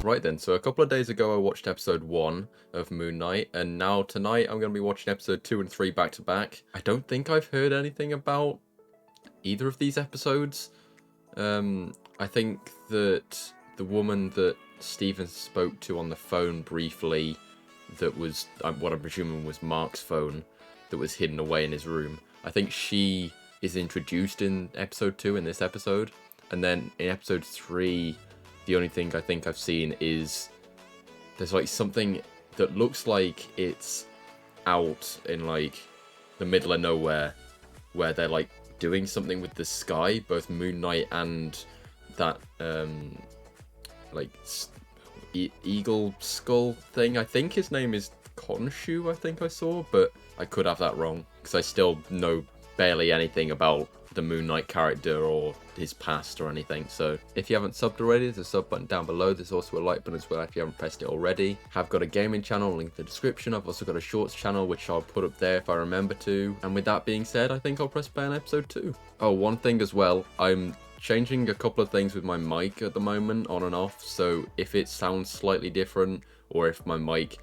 Right then, so a couple of days ago I watched episode 1 of Moon Knight, and now tonight I'm going to be watching episode 2 and 3 back to back. I don't think I've heard anything about either of these episodes. I think that the woman that Steven spoke to on the phone briefly, that was what I'm presuming was Mark's phone, that was hidden away in his room. I think she is introduced in episode 2 in this episode, and then in episode 3... the only thing I think I've seen is there's like something that looks like it's out in like the middle of nowhere where they're like doing something with the sky, both Moon Knight and that like eagle skull thing. I think his name is Khonshu, I think I saw, but I could have that wrong because I still know barely anything about the Moon Knight character or his past or anything. So if you haven't subbed already, there's a sub button down below. There's also a like button as well if you haven't pressed it already. I've got a gaming channel, link in the description. I've also got a shorts channel which I'll put up there if I remember to. And with that being said, I think I'll press play on episode 2. Oh, one thing as well, I'm changing a couple of things with my mic at the moment, on and off. So if it sounds slightly different, or if my mic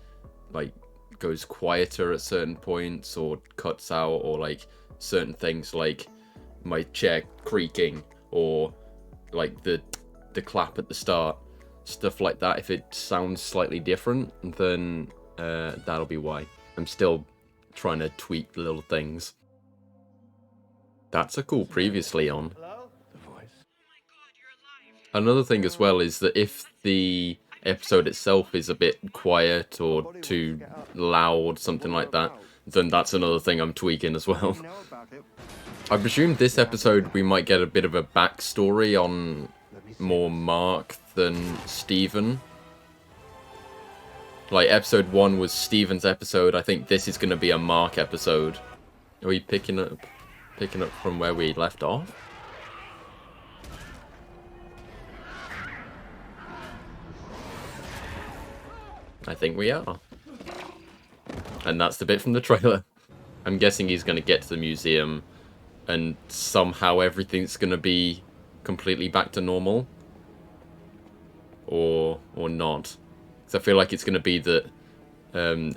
like goes quieter at certain points or cuts out, or like certain things like my chair creaking or like the clap at the start, stuff like that, if it sounds slightly different, then that'll be why. I'm still trying to tweak little things. That's a cool previously on. Another thing as well is that if the episode itself is a bit quiet or too loud, something like that, then that's another thing I'm tweaking as well. I presume this episode we might get a bit of a backstory on more Mark than Steven. Like, episode 1 was Steven's episode. I think this is going to be a Mark episode. Are we picking up from where we left off? I think we are. And that's the bit from the trailer. I'm guessing he's going to get to the museum and somehow everything's gonna be completely back to normal, or not. Because I feel like it's gonna be that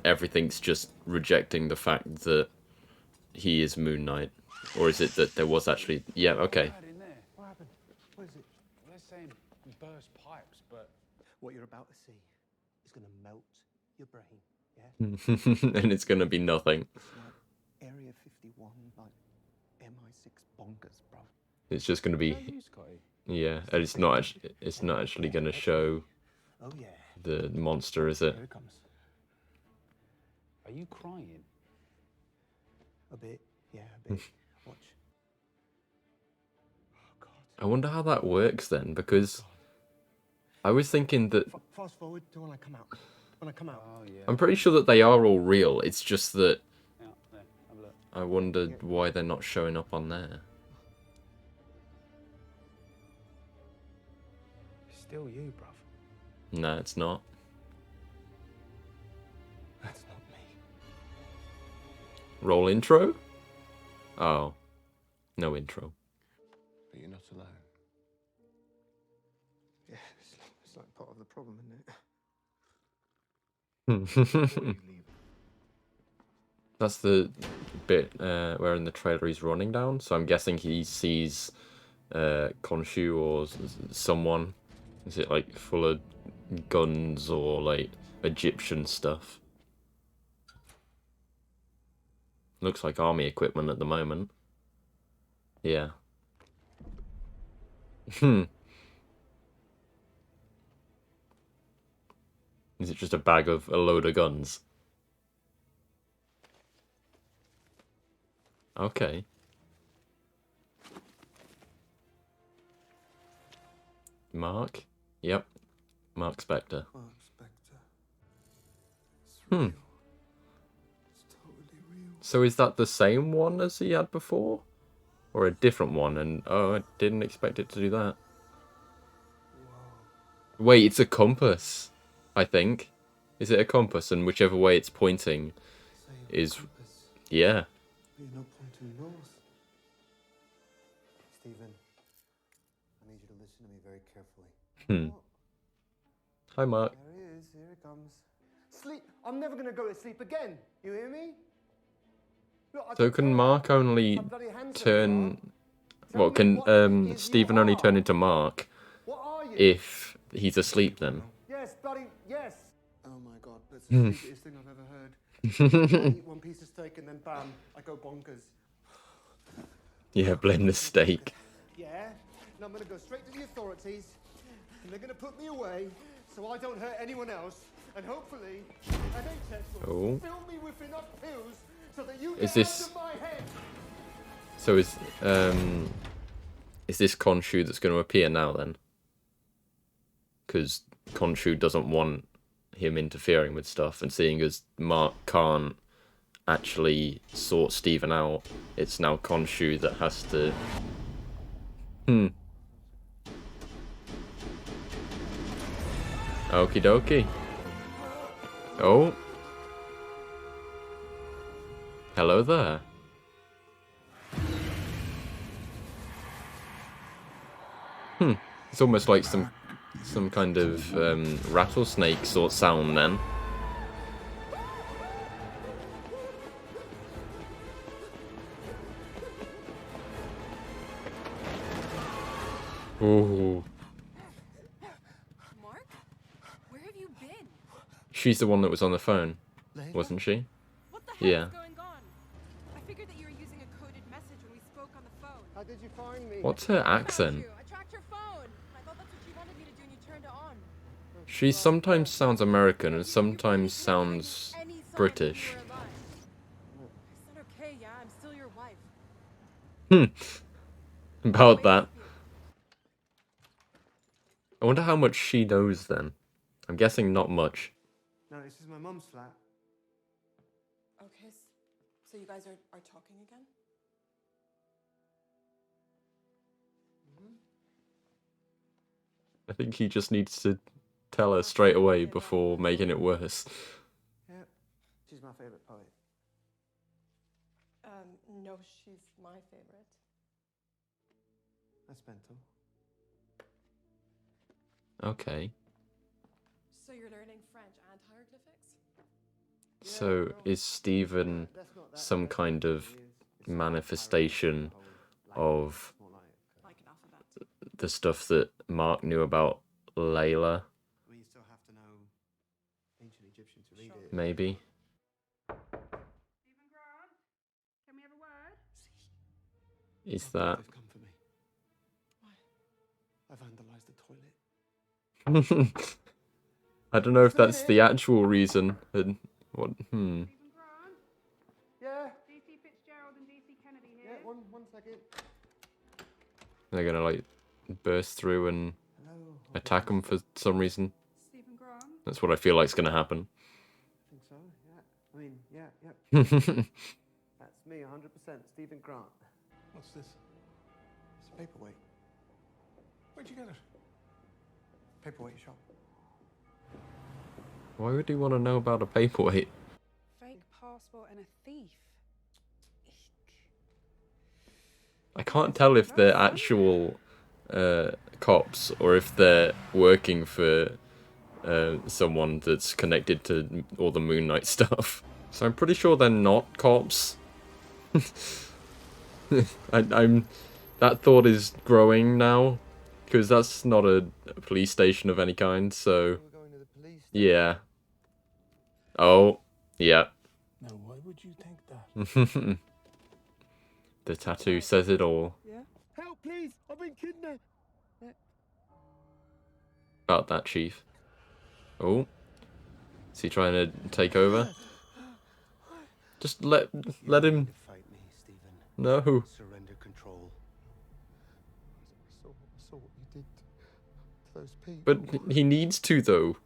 everything's just rejecting the fact that he is Moon Knight, or is it that there was actually? Yeah, okay. What happened? What is it? They're saying we burst pipes, but what you're about to see is gonna melt your brain. Yeah. And it's gonna be nothing. Like Area 51, like MI6 bonkers, bro. It's just gonna be, yeah, and it's not actually gonna show the monster, is it? Here it comes. Are you crying? A bit, yeah, a bit. Watch. Oh God. I wonder how that works then, because I was thinking that Fast forward to when I come out. When I come out. Oh yeah. I'm pretty sure that they are all real. It's just that Yeah, there, have a look. I wondered why they're not showing up on there. It's still you, bruv. No, it's not. That's not me. Roll intro? Oh. No intro. But you're not alone. Yeah, it's like part of the problem, isn't it? That's the bit where in the trailer he's running down, so I'm guessing he sees Khonshu or someone. Is it like full of guns or like Egyptian stuff? Looks like army equipment at the moment. Yeah. Is it just a load of guns? Okay. Mark? Yep. Mark Spector. Mark Spector. It's Hmm. real. It's totally real. So is that the same one as he had before? Or a different one? And oh, I didn't expect it to do that. Whoa. Wait, it's a compass, I think. Is it a compass? And whichever way it's pointing is... Compass. Yeah. But you're not pointing north. Stephen, I need you to listen to me very carefully. Hmm. Hi, Mark. There he is. Here he comes. Sleep. I'm never gonna go to sleep again. You hear me? Look, I So don't can care Mark only how bloody handsome you turn... are. Well, Tell me what can it is Stephen you only turn are. into Mark What are you? if he's asleep then? Yes, bloody yes. Oh my God, that's the Hmm. stupidest thing I've ever heard. I eat one piece of steak and then bam, I go bonkers. Yeah, blame the steak. Yeah, and I'm gonna go straight to the authorities, and they're gonna put me away so I don't hurt anyone else, and hopefully NHS will Oh. fill me with enough pills so that you Is get this... out of my head. So is this Khonshu that's going to appear now then? Because Khonshu doesn't want him interfering with stuff, and seeing as Mark can't actually sort Stephen out, it's now Khonshu that has to... Okie dokie. Oh. Hello there. It's almost like some kind of rattlesnake sort sound then. Ooh. Mark? Where have you been? She's the one that was on the phone, Layla? wasn't she? What the heck Yeah. is going on? I figured that you were using a coded message when we spoke on the phone. How did you find me? What's her I found accent? you. I tracked your phone. I thought that's what you wanted me to do and you turned it on. She sometimes sounds American and sometimes sounds Any sign that British. you were alive. I said okay, yeah, I'm still your wife. About that. I wonder how much she knows then. I'm guessing not much. No, this is my mum's flat. Okay, so you guys are talking again? I think he just needs to tell her straight away before making it worse. Yeah, she's my favorite poet. No, she's my favorite. That's mental. Okay. So you're learning French and hieroglyphics? So is Stephen some kind of manifestation of Like an alphabet. the stuff that Mark knew about Layla? I mean, you still have to know ancient Egyptian to read Sure. it. Maybe. Stephen Grant, can we have a word? Is that... They've come for me. Why? I vandalized the toilet. I don't know if that's the actual reason. And what? Stephen Grant, Yeah, DC Fitzgerald and DC Kennedy yeah, here. one second. They're gonna like burst through and Hello. attack him for some reason. Stephen Grant, That's what I feel like's gonna happen. I think so, yeah. I mean, yeah. That's me, 100%. Stephen Grant. What's this? It's a paperweight. Where'd you get it? Paperweight shop. Why would he want to know about a paperweight? fake passport and a thief. I can't tell if they're actual cops or if they're working for someone that's connected to all the Moon Knight stuff. So I'm pretty sure they're not cops. I'm that thought is growing now, because that's not a police station of any kind. So We're going to the police. yeah. Oh yeah. Now, why would you think that? The tattoo says it all. Yeah? Help, please! I've been kidnapped. About that, Chief. Oh. Is he trying to take over? Just let him... Fight me, Stephen. No. Surrender control. I saw what you did to those people. But he needs to, though.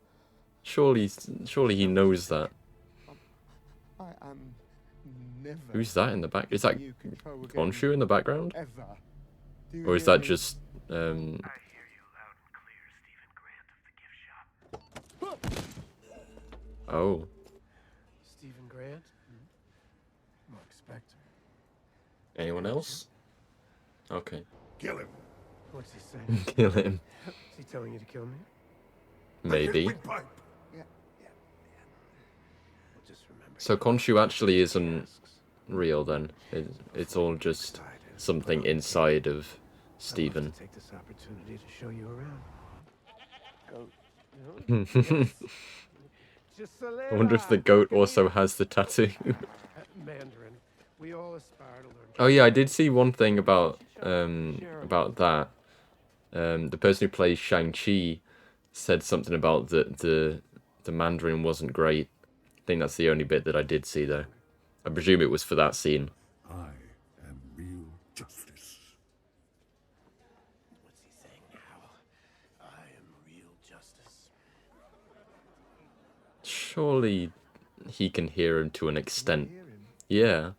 Surely he knows that. I am never. Who's that in the back? Is that you can go again, Khonshu in the background? Ever. Do you Or is hear that me? just, I hear you loud and clear, Stephen Grant of the gift shop. Oh. Stephen Grant? Mark Spector. Anyone else? Okay. Kill him. What's he saying? Kill him. Is he telling you to kill me? maybe. Windpipe. Yeah. We'll just remember So Khonshu actually isn't real then. It's all just something inside of I'd love Stephen. to take this opportunity to show you around. Goat. Just a I wonder if the goat also has the tattoo. Mandarin. We all aspire to learn. Oh yeah, I did see one thing about that. The person who plays Shang-Chi said something about the Mandarin wasn't great. I think that's the only bit that I did see though. I presume it was for that scene. I am real justice. What's he saying now? I am real justice. Surely he can hear him to an extent. Hear him. Yeah.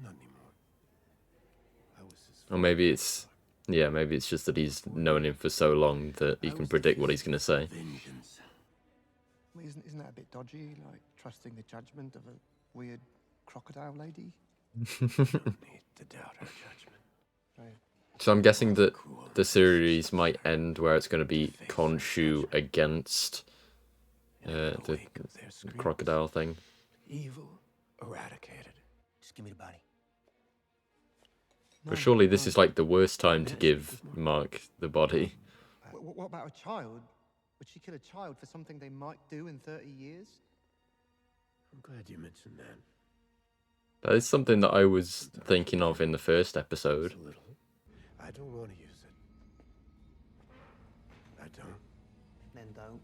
Not anymore. I was his Or maybe it's just that he's known him for so long that he can predict what he's gonna say. vengeance. I mean, isn't that a bit dodgy? Like trusting the judgment of a weird crocodile lady? Need to doubt her judgment. Right. So I'm guessing that the series might end where it's going to be Khonshu against the Wake of their screams. crocodile thing. Evil eradicated. Just give me the body. But surely this is like the worst time to give Mark the body. What about a child? Would she kill a child for something they might do in 30 years? I'm glad you mentioned that. That is something that I was thinking of in the first Just episode. a little. I don't want to use it. I don't. Then don't.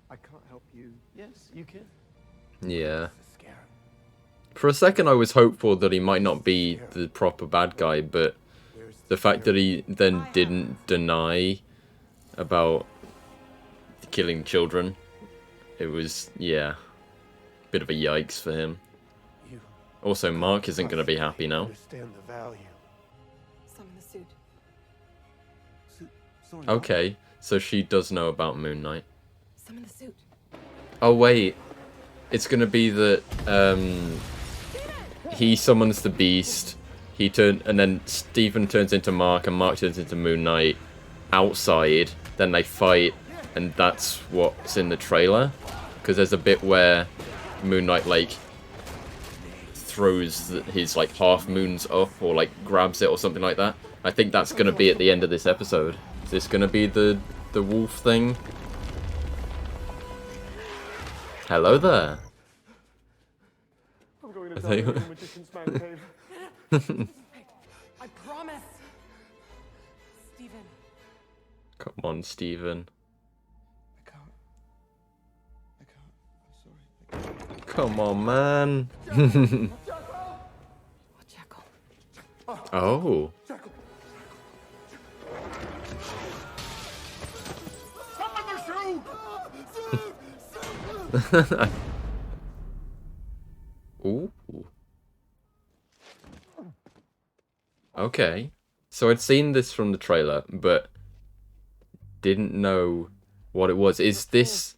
I can't help you. Yes, you can. Yeah. It's a scarab. For a second I was hopeful that he might not be the proper bad guy, but Where's the fact that he then didn't deny about killing children, it was, yeah, bit of a yikes for him. you? Also, Mark isn't going to be happy now. Understand the value. Summon the suit. Sorry. Okay, so she does know about Moon Knight. Summon the suit. Oh wait, it's going to be that he summons the beast, and then Stephen turns into Mark and Mark turns into Moon Knight outside, then they fight, and that's what's in the trailer. Because there's a bit where Moon Knight like throws his like half moons up or like grabs it or something like that. I think that's gonna be at the end of this episode. Is this gonna be the wolf thing? Hello there. I'm going to tell you in the magician's man cave. I promise. Stephen. Come on, Stephen. I can't. I'm sorry. Come on, man. What jackal? Oh. Ooh. Okay. So I'd seen this from the trailer, but didn't know what it was. Is this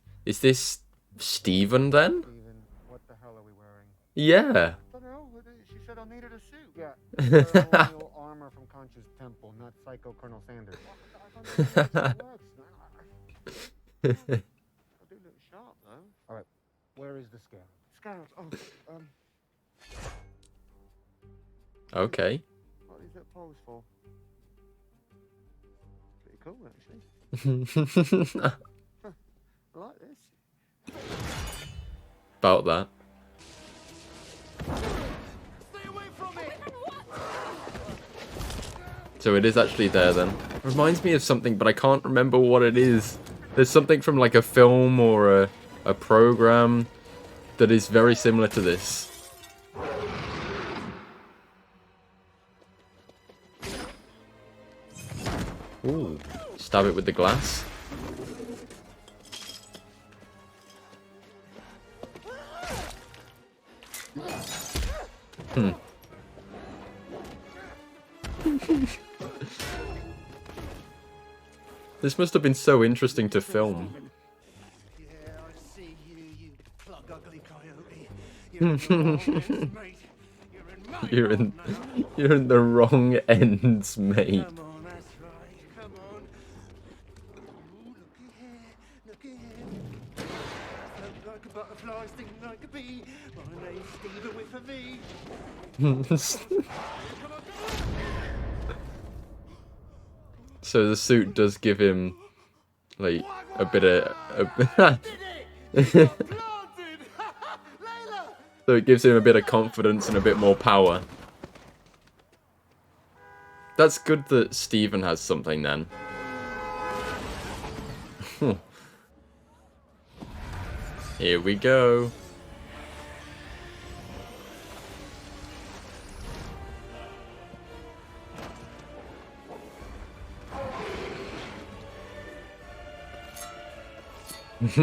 Steven then? Steven, what the hell are we wearing? Yeah. I don't know. She said I needed a suit. Yeah. Colonial armor from Conchu's temple, not Psycho Colonel Sanders. I do look sharp, though. All right. Where is the scarab? Scarab. Oh, Okay. what is that pose for? Pretty cool, actually. I like this. About that. Stay away from me! So it is actually there then. Reminds me of something, but I can't remember what it is. There's something from like a film or a program that is very similar to this. Ooh. Stab it with the glass. This must have been so interesting to film. Yeah, I see you, you plug ugly coyote. You're in the wrong ends, mate. You're in my world now. You're in the wrong ends, mate. Come on, that's right. Come on. butterflies stinging like a bee. My name's Stephen with a V. So the suit does give him like a bit of so it gives him a bit of confidence and a bit more power. That's good that Steven has something then. Here we go. Get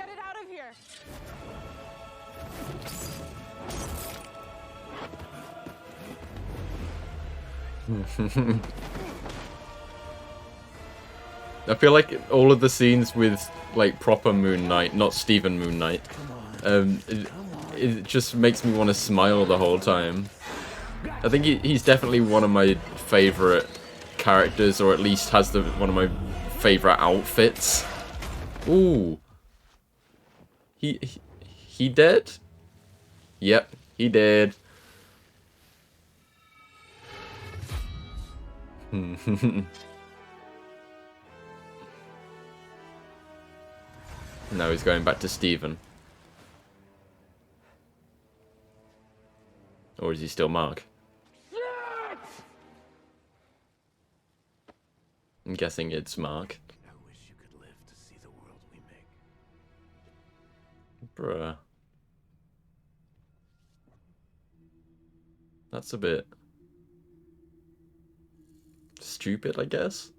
it out of here. I feel like all of the scenes with like proper Moon Knight, not Steven Moon Knight, it just makes me want to smile the whole time. I think he's definitely one of my favorite characters, or at least has one of my favorite outfits. Ooh, he dead? Yep, he did. Now he's going back to Steven. Or is he still Mark? I'm guessing it's Mark. I wish you could live to see the world we make. Bruh. That's a bit stupid, I guess.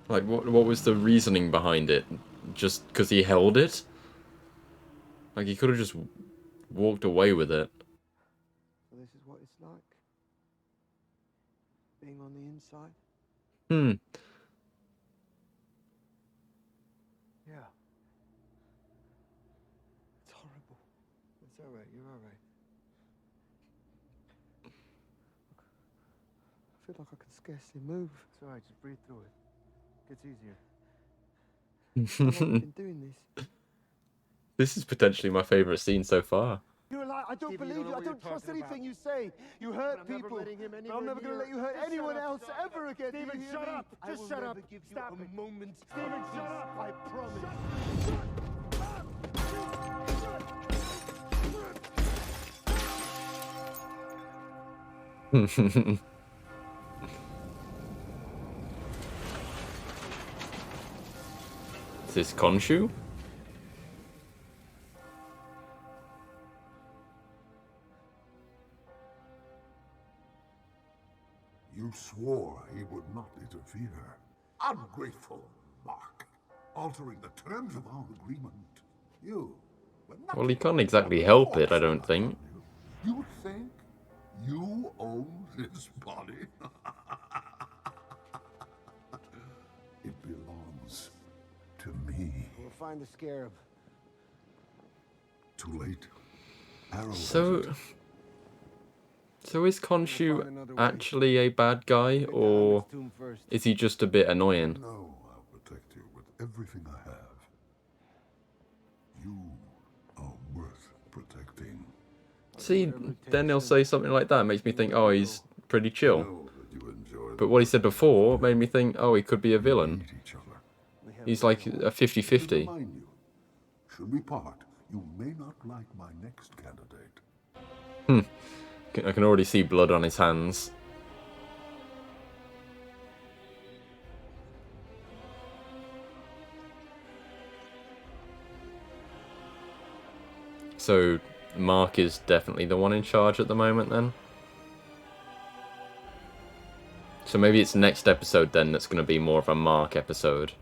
Like, what was the reasoning behind it? Just because he held it? Like, he could have just walked away with it. So this is what it's like. Being on the inside. Yeah. It's horrible. It's alright, you're alright. I feel like I can scarcely move. It's alright, just breathe through it. Gets easier. How long have you been doing this? This is potentially my favourite scene so far. You're like, I don't believe you. I don't trust anything you say. You hurt people. I'm never going to let you hurt anyone else ever again. Steven, shut up. Just shut up. Stop it. Moment. Steven, shut up. I promise. Is this Khonshu? You swore he would not interfere. Ungrateful, Mark. Altering the terms of our agreement. You were not. Well, he can't exactly help it, I don't think. You think you own his body? It belongs to me. We'll find the scarab. Too late. Arrow has So is Khonshu actually a bad guy, or is he just a bit annoying? No, I'll protect you with everything I have. You are worth protecting. See, then he'll say something like that. It makes me think, oh, he's pretty chill. Know that you enjoy But what he said before made me think, oh, he could be a villain. meet each other. He's like a 50-50. Remind you, should we part, you may not like my next candidate. I can already see blood on his hands. So, Mark is definitely the one in charge at the moment then? So maybe it's next episode then that's going to be more of a Mark episode.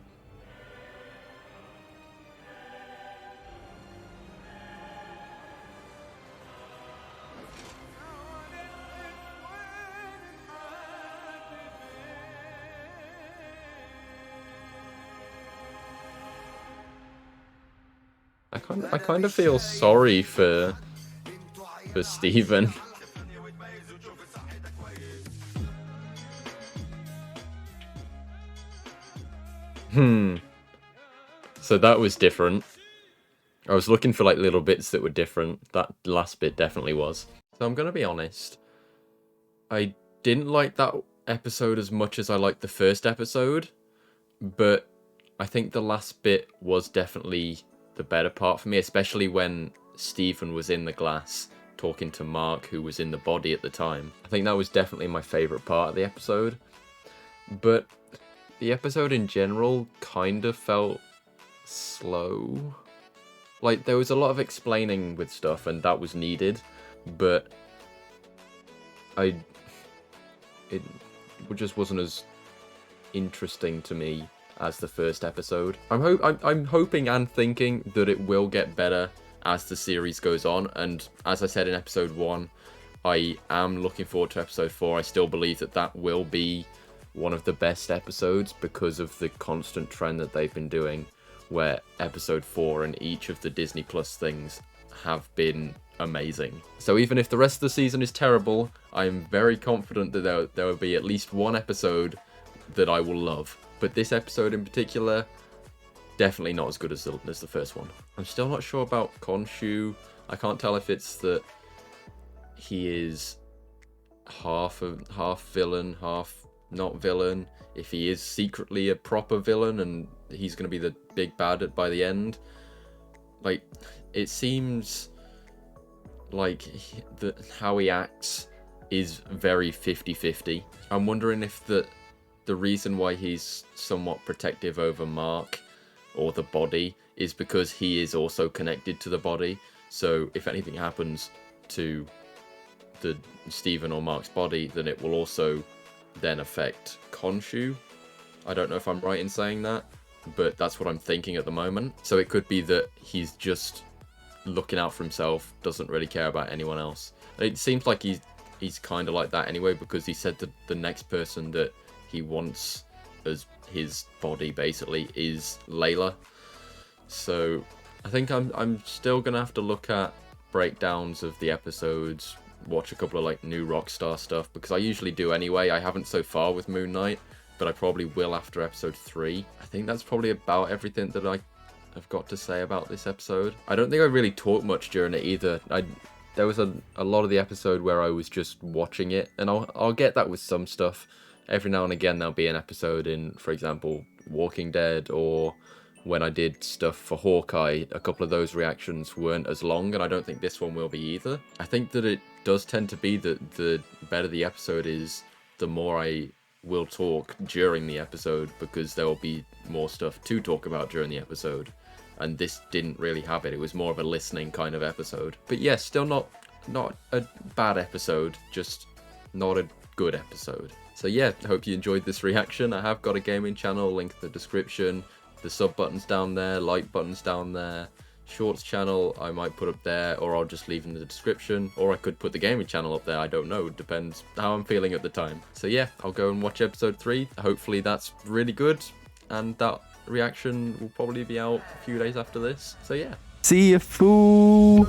I kind of feel sorry for Steven. So that was different. I was looking for like little bits that were different. That last bit definitely was. So I'm gonna be honest. I didn't like that episode as much as I liked the first episode, but I think the last bit was definitely the better part for me, especially when Stephen was in the glass talking to Mark, who was in the body at the time. I think that was definitely my favourite part of the episode. But the episode in general kind of felt slow. Like, there was a lot of explaining with stuff, and that was needed, but it just wasn't as interesting to me as the first episode. I'm hoping and thinking that it will get better as the series goes on, and as I said in episode 1, I am looking forward to episode 4. I still believe that that will be one of the best episodes because of the constant trend that they've been doing, where episode 4 and each of the Disney Plus things have been amazing. So even if the rest of the season is terrible, I'm very confident that there will be at least one episode that I will love. But this episode in particular, definitely not as good as the first one. I'm still not sure about Khonshu. I can't tell if it's that he is half villain, half not villain, if he is secretly a proper villain and he's going to be the big bad by the end. Like, it seems like how he acts is very 50-50. I'm wondering if the reason why he's somewhat protective over Mark or the body is because he is also connected to the body. So if anything happens to the Stephen or Mark's body, then it will also then affect Khonshu. I don't know if I'm right in saying that, but that's what I'm thinking at the moment. So it could be that he's just looking out for himself, doesn't really care about anyone else. It seems like he's kind of like that anyway, because he said that the next person that he wants as his body basically is Layla. So I think I'm still gonna have to look at breakdowns of the episodes, watch a couple of like new Rockstar stuff, because I usually do anyway. I haven't so far with Moon Knight, but I probably will after episode 3. I think that's probably about everything that I've got to say about this episode. I don't think I really talked much during it either. There was a lot of the episode where I was just watching it, and I'll get that with some stuff. Every now and again there'll be an episode in, for example, Walking Dead, or when I did stuff for Hawkeye, a couple of those reactions weren't as long, and I don't think this one will be either. I think that it does tend to be that the better the episode is, the more I will talk during the episode, because there will be more stuff to talk about during the episode. And this didn't really have it. It was more of a listening kind of episode. But yes, still not a bad episode, just not a good episode. So yeah, I hope you enjoyed this reaction. I have got a gaming channel, link in the description. The sub button's down there, like button's down there. Shorts channel I might put up there, or I'll just leave in the description, or I could put the gaming channel up there. I don't know, depends how I'm feeling at the time. So yeah, I'll go and watch episode 3. Hopefully that's really good, and that reaction will probably be out a few days after this. So yeah, see ya, fool.